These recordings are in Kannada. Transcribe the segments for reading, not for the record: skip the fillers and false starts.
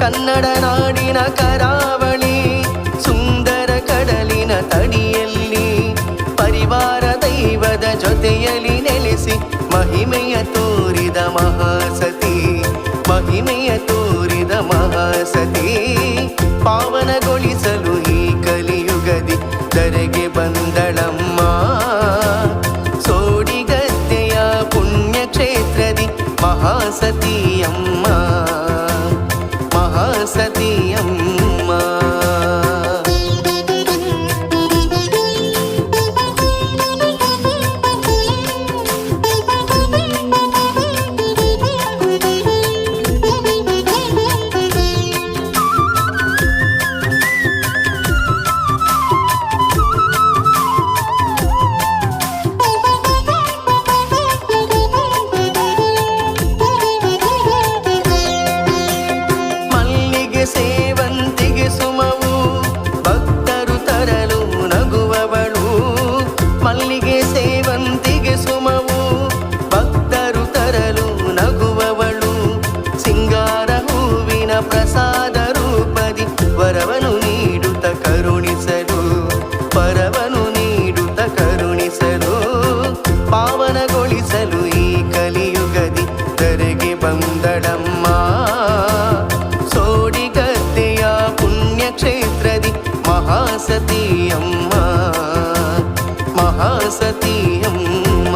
ಕನ್ನಡ ನಾಡಿನ ಕರಾವಳಿ ಸುಂದರ ಕಡಲಿನ ತಡಿಯಲ್ಲಿ ಪರಿವಾರ ದೈವದ ಜೊತೆಯಲ್ಲಿ ನೆಲೆಸಿ ಮಹಿಮೆಯ ತೋರಿದ ಮಹಾಸತಿ, ಮಹಿಮೆಯ ತೋರಿದ ಮಹಾಸತಿ. ಪಾವನಗೊಳಿಸಲು ಈ ಕಲಿಯುಗದಿ ಧರೆಗೆ ಬಂದಳಮ್ಮ. ಸೋಡಿಗದ್ದೆಯ ಪುಣ್ಯಕ್ಷೇತ್ರದಿ ಮಹಾಸತಿಯಮ್ಮ, ಮಹಾಸತಿಯಮ್ಮ. ಸೇವಂತಿಗೆ ಸುಮವು ಭಕ್ತರು ತರಲು ನಗುವವಳು, ಮಲ್ಲಿಗೆ ಸೇವಂತಿಗೆ ಸುಮವು ಭಕ್ತರು ತರಲು ನಗುವವಳು. ಸಿಂಗಾರ ಹೂವಿನ ಪ್ರಸಾದ ರೂಪದಿ ವರವನು ನೀಡುತ್ತ ಕರುಣಿಸಲು, ವರವನು ನೀಡುತ್ತ ಕರುಣಿಸಲು. ಪಾವನಗೊಳಿಸಲು ಈ ಕಲಿಯುಗದಿ ಧರೆಗೆ ಬಂದಳಮ್ಮ. ಸೋಡಿಗದ್ದೆಯ ಪುಣ್ಯಕ್ಷೇತ್ರದಿ ಮಹಾಸತಿಯಮ್ಮ, ಮಹಾಸತಿಯಮ್ಮ.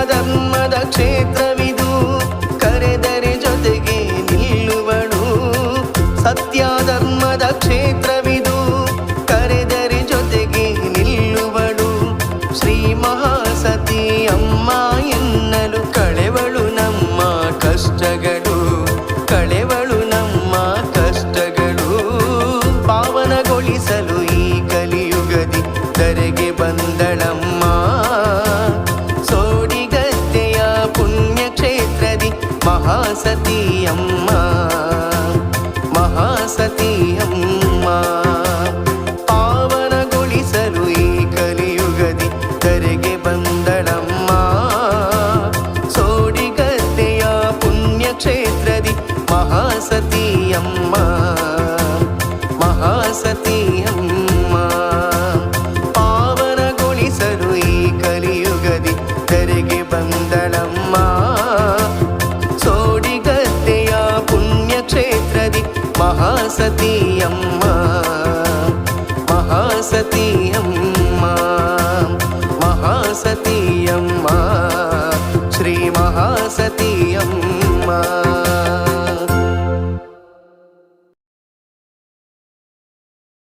ಧರ್ಮದ ಕ್ಷೇತ್ರವಿದು ಕರೆದರೆ ಜೊತೆಗೆ ನಿಲ್ಲುವಳು. ಸತ್ಯ ಧರ್ಮದ ಕ್ಷೇತ್ರವಿದು ಕರೆದರೆ ಜೊತೆಗೆ ನಿಲ್ಲುವಳು. ಶ್ರೀ ಮಹಾಸತಿ ಅಮ್ಮ ಎನ್ನಲು ಕಳೆವಳು ನಮ್ಮ ಕಷ್ಟಗಳು, ಕಳೆವಳು ನಮ್ಮ ಕಷ್ಟಗಳು. ಪಾವನಗೊಳಿಸಲು ಈ ಕಲಿಯುಗದಿ ಧರೆಗೆ ಬಂದಳಮ್ಮ. ಪುಣ್ಯಕ್ಷೇತ್ರದಿ ಮಹಾಸತಿಯಮ್ಮ, ಮಹಾಸತಿಯಮ್ಮ. ಪಾವನಗೊಳಿಸಲು ಈ ಕಲಿಯುಗದಿ ಧರೆಗೆ ಬಂದಳಮ್ಮ. ಸೋಡಿಗದ್ದೆಯ ಪುಣ್ಯಕ್ಷೇತ್ರದಿ ಮಹಾಸತಿಯಮ್ಮ, ಮಹಾಸತಿಯಮ್ಮ. ಪಾವನಗೊಳಿಸಲು ಈ ಕಲಿಯುಗದಿ ಧರೆಗೆ ಬಂದಳಮ್ಮ. ಸೋಡಿಗದ್ದೆಯ ಪುಣ್ಯಕ್ಷೇತ್ರದಿ ಮಹಾಸತಿಯಮ್ಮ, ಮಹಾಸತಿಯಮ್ಮ, ಮಹಾಸತಿಯಮ್ಮ. ಶ್ರೀ ಮಹಾಸತಿಯಮ್ಮ.